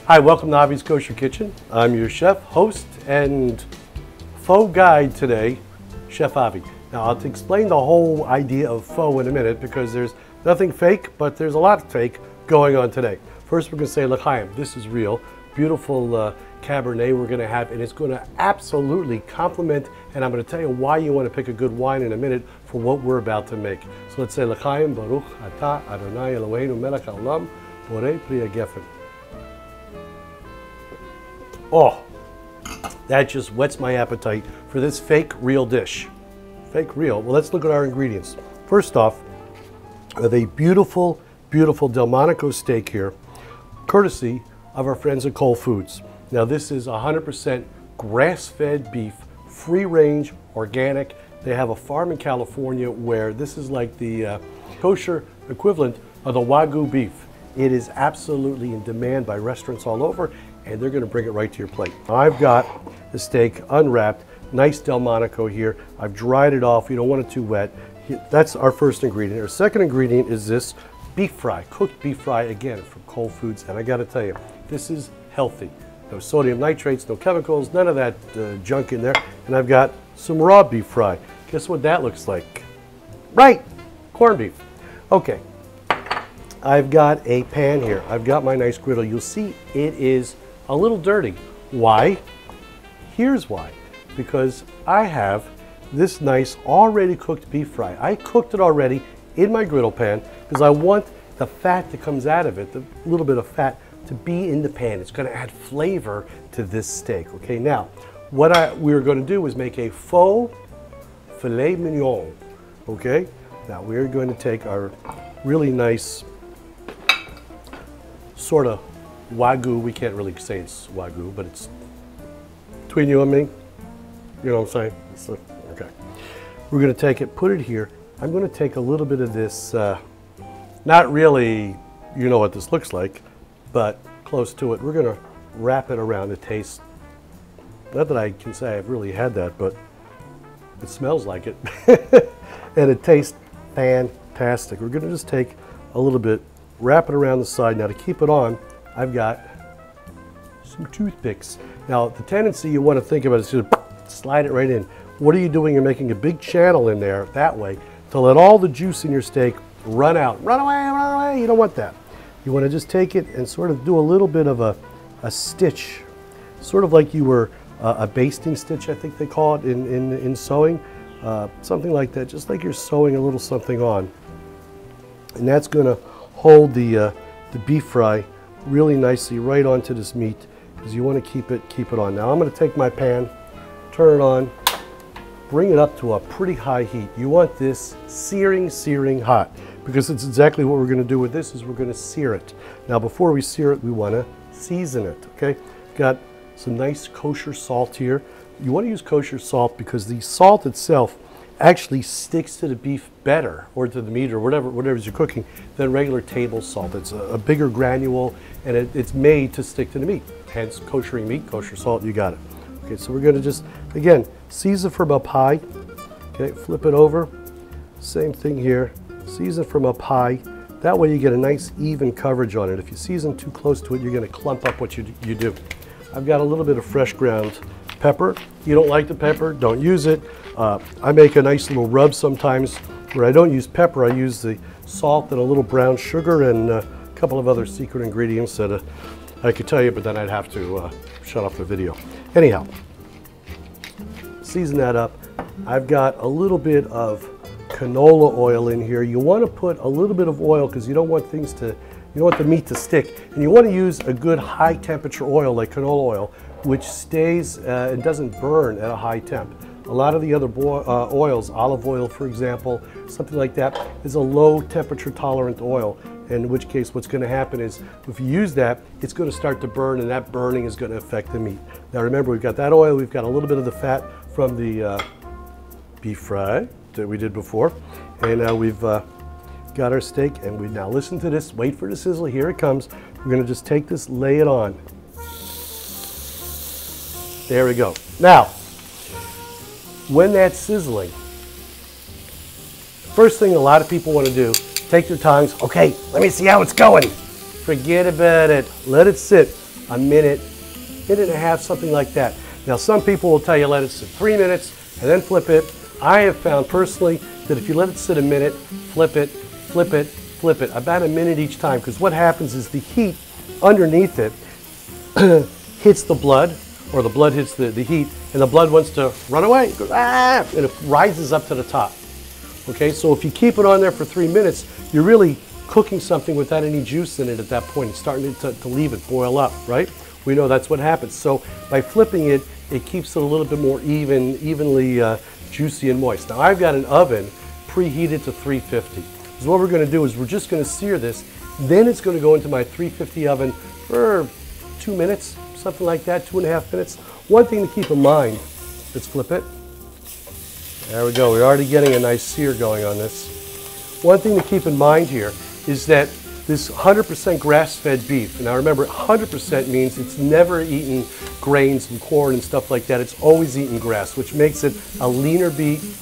Hi, welcome to Avi's Kosher Kitchen. I'm your chef, host, and faux guide today, Chef Avi. Now, I'll explain the whole idea of faux in a minute because there's nothing fake, but there's a lot of fake going on today. First, we're going to say, l'chaim, this is real. Beautiful Cabernet we're going to have, and it's going to absolutely complement, and I'm going to tell you why you want to pick a good wine in a minute for what we're about to make. So let's say, l'chaim, baruch atah Adonai Eloheinu melech haolam borei pri hagefen. Oh, that just whets my appetite for this fake real dish. Fake real. Well, let's look at our ingredients. First off, I have a beautiful, beautiful Delmonico steak here, courtesy of our friends at KOL Foods. Now, this is 100% grass-fed beef, free-range, organic. They have a farm in California where this is like the kosher equivalent of the wagu beef. It is absolutely in demand by restaurants all over, and they're going to bring it right to your plate. I've got the steak unwrapped, nice Delmonico here. I've dried it off. You don't want it too wet. That's our first ingredient. Our second ingredient is this beef fry, cooked beef fry, again, from KOL Foods. And I got to tell you, this is healthy. No sodium nitrates, no chemicals, none of that junk in there. And I've got some raw beef fry. Guess what that looks like? Right, corned beef. Okay, I've got a pan here. I've got my nice griddle. You'll see it is a little dirty. Why? Here's why. Because I have this nice already cooked beef fry. I cooked it already in my griddle pan because I want the fat that comes out of it, the little bit of fat, to be in the pan. It's going to add flavor to this steak. Okay, now what we're going to do is make a faux filet mignon. Okay, now we're going to take our really nice sort of wagu. We can't really say it's wagu, but it's between you and me. You know what I'm saying? So, okay. We're going to take it, put it here. I'm going to take a little bit of this, not really, you know what this looks like, but close to it. We're going to wrap it around. It tastes, not that I can say I've really had that, but it smells like it. And it tastes fantastic. We're going to just take a little bit, wrap it around the side. Now, to keep it on, I've got some toothpicks. Now, the tendency you want to think about is to slide it right in. What are you doing? You're making a big channel in there that way to let all the juice in your steak run out. Run away, run away. You don't want that. You want to just take it and sort of do a little bit of a stitch, sort of like you were a basting stitch, I think they call it in sewing, something like that, just like you're sewing a little something on. And that's going to hold the beef fry really nicely right onto this meat because you want to keep it on. Now I'm going to take my pan, turn it on, bring it up to a pretty high heat. You want this searing hot because it's exactly what we're going to do with this is we're going to sear it. Now before we sear it, we want to season it, okay? Got some nice kosher salt here. You want to use kosher salt because the salt itself actually sticks to the beef better, or to the meat, or whatever you're cooking, than regular table salt. It's a bigger granule, and it's made to stick to the meat. Hence, koshering meat, kosher salt, you got it. Okay, so we're going to just, again, season from up high. Okay, flip it over. Same thing here. Season from up high. That way you get a nice even coverage on it. If you season too close to it, you're going to clump up what you do. I've got a little bit of fresh ground pepper. You don't like the pepper, don't use it. I make a nice little rub sometimes where I don't use pepper. I use the salt and a little brown sugar and a couple of other secret ingredients that I could tell you, but then I'd have to shut off the video. Anyhow, season that up. I've got a little bit of canola oil in here. You want to put a little bit of oil because you don't want things to, you don't want the meat to stick. And you want to use a good high temperature oil like canola oil, which stays and doesn't burn at a high temp. A lot of the other oils, olive oil for example, something like that, is a low temperature tolerant oil. In which case what's going to happen is if you use that, it's going to start to burn, and that burning is going to affect the meat. Now remember, we've got that oil, we've got a little bit of the fat from the beef fry that we did before, and now we've got our steak, and we now listen to this, wait for the sizzle, here it comes. We're going to just take this, lay it on. There we go. Now, when that's sizzling, first thing a lot of people want to do, take their tongs, okay, let me see how it's going. Forget about it, let it sit. a minute, minute and a half, something like that. Now some people will tell you let it sit 3 minutes and then flip it. I have found personally that if you let it sit a minute, flip it, flip it, flip it, about a minute each time, because what happens is the heat underneath it hits the blood, or the blood hits the heat, and the blood wants to run away. It goes, ah, and it rises up to the top. Okay, so if you keep it on there for 3 minutes, you're really cooking something without any juice in it at that point. It's starting to leave it boil up, right? We know that's what happens. So by flipping it, it keeps it a little bit more evenly juicy and moist. Now I've got an oven preheated to 350. So what we're going to do is we're just going to sear this. Then it's going to go into my 350 oven for 2 minutes, something like that, 2.5 minutes. One thing to keep in mind, let's flip it. There we go. We're already getting a nice sear going on this. One thing to keep in mind here is that this 100% grass-fed beef, now remember 100% means it's never eaten grains and corn and stuff like that. It's always eaten grass, which makes it a leaner beef,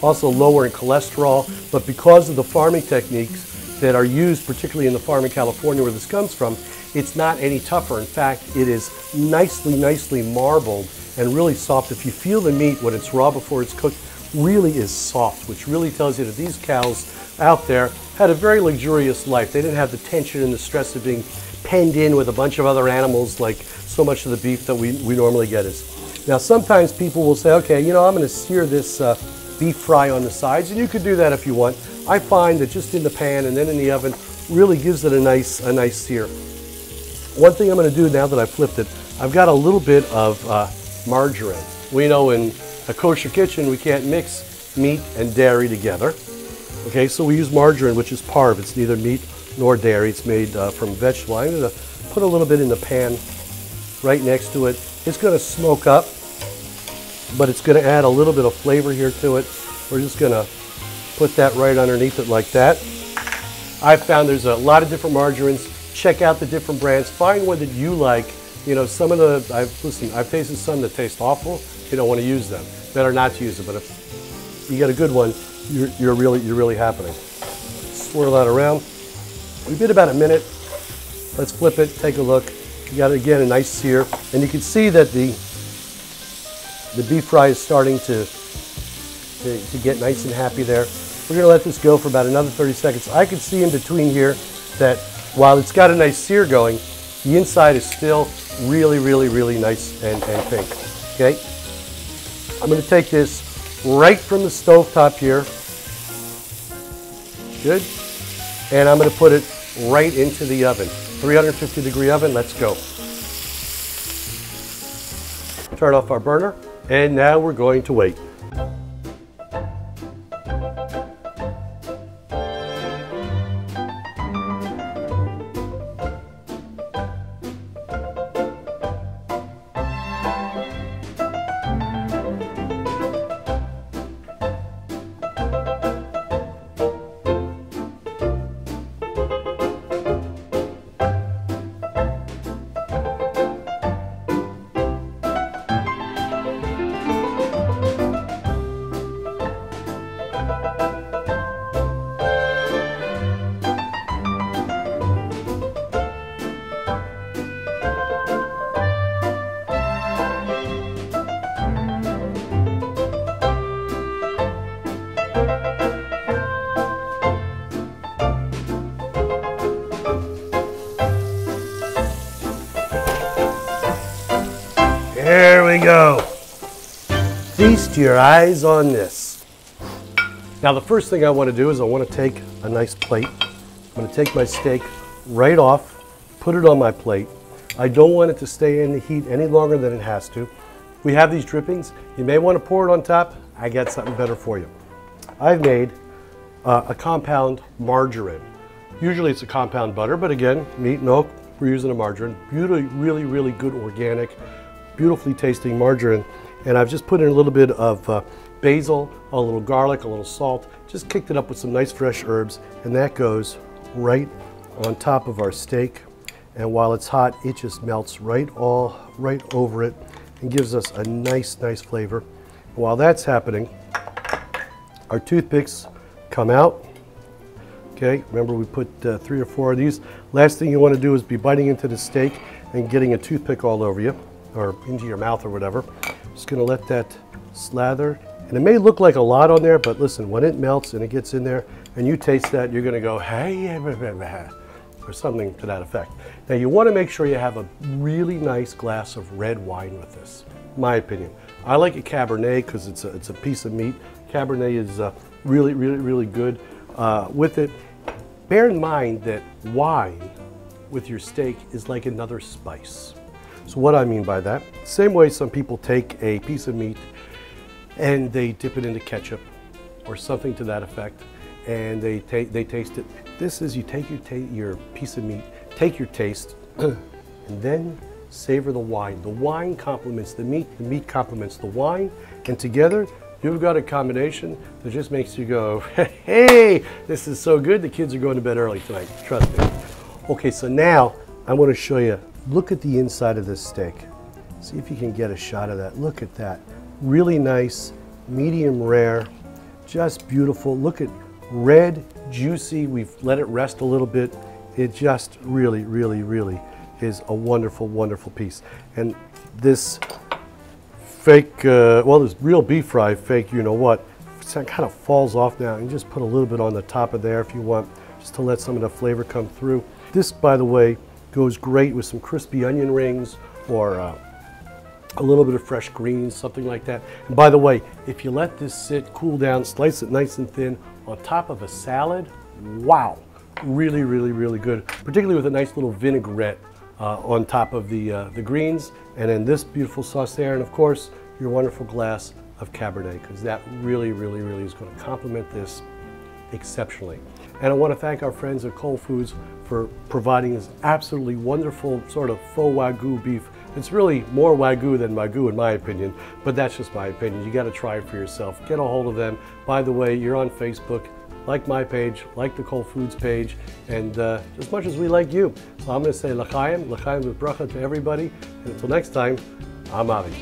also lower in cholesterol. But because of the farming techniques that are used, particularly in the farm in California where this comes from, it's not any tougher. In fact, it is nicely marbled and really soft. If you feel the meat when it's raw before it's cooked, really is soft, which really tells you that these cows out there had a very luxurious life. They didn't have the tension and the stress of being penned in with a bunch of other animals like so much of the beef that we normally get is. Now sometimes people will say, okay, you know, I'm going to sear this beef fry on the sides, and you could do that if you want. I find that just in the pan and then in the oven really gives it a nice sear. One thing I'm going to do now that I've flipped it, I've got a little bit of margarine. We know in a kosher kitchen we can't mix meat and dairy together. Okay, so we use margarine, which is parve. It's neither meat nor dairy. It's made from vegetable. I'm going to put a little bit in the pan right next to it. It's going to smoke up, but it's going to add a little bit of flavor here to it. We're just going to put that right underneath it like that. I've found there's a lot of different margarines. Check out the different brands. Find one that you like. You know, some of the, I've tasted some that taste awful. You don't want to use them. Better not to use them. But if you get a good one, you're really happening. Swirl that around. We did about a minute. Let's flip it, take a look. You got, again, a nice sear. And you can see that the beef fry is starting to get nice and happy there. We're going to let this go for about another 30 seconds. I can see in between here that while it's got a nice sear going, the inside is still really nice and pink. Okay? I'm going to take this right from the stove top here. Good. And I'm going to put it right into the oven. 350-degree oven. Let's go. Turn off our burner. And now we're going to wait. There we go. Feast your eyes on this. Now the first thing I want to do is I want to take a nice plate. I'm going to take my steak right off, put it on my plate. I don't want it to stay in the heat any longer than it has to. We have these drippings. You may want to pour it on top. I got something better for you. I've made a compound margarine. Usually it's a compound butter, but again, meat, milk, we're using a margarine. Really good organic, beautifully tasting margarine. And I've just put in a little bit of basil, a little garlic, a little salt, just kicked it up with some nice fresh herbs, and that goes right on top of our steak. And while it's hot, it just melts right over it and gives us a nice flavor. And while that's happening, our toothpicks come out. Okay, remember we put 3 or 4 of these. Last thing you want to do is be biting into the steak and getting a toothpick all over you, or into your mouth or whatever. Just gonna let that slather. And it may look like a lot on there, but listen, when it melts and it gets in there and you taste that, you're gonna go, hey, or something to that effect. Now you wanna make sure you have a really nice glass of red wine with this, my opinion. I like a Cabernet because it's a piece of meat. Cabernet is really good with it. Bear in mind that wine with your steak is like another spice. So what I mean by that, same way some people take a piece of meat and they dip it into ketchup or something to that effect, and they taste it. This is, you take your piece of meat, take your taste, and then savor the wine. The wine complements the meat complements the wine, and together you've got a combination that just makes you go, hey, this is so good, the kids are going to bed early tonight, trust me. Okay, so now I want to show you, look at the inside of this steak. See if you can get a shot of that. Look at that. Really nice, medium rare, just beautiful. Look at red, juicy. We've let it rest a little bit. It just really is a wonderful piece. And this fake, well, this real beef fry, fake, you know what, it kind of falls off now. And just put a little bit on the top of there if you want, just to let some of the flavor come through. This, by the way, goes great with some crispy onion rings or a little bit of fresh greens, something like that. And by the way, if you let this sit, cool down, slice it nice and thin on top of a salad, wow, really good. Particularly with a nice little vinaigrette on top of the greens, and then this beautiful sauce there, and of course your wonderful glass of Cabernet, because that really is going to complement this exceptionally. And I want to thank our friends at KOL Foods for providing this absolutely wonderful sort of faux wagu beef. It's really more wagu than magoo in my opinion, but that's just my opinion. You got to try it for yourself. Get a hold of them. By the way, you're on Facebook. Like my page, like the KOL Foods page, and as much as we like you. So I'm going to say l'chaim with bracha to everybody, and until next time, I'm Avi.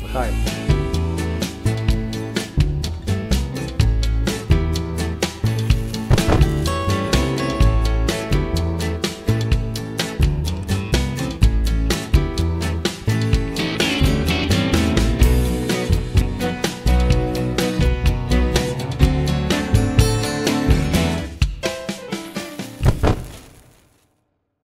L'chaim.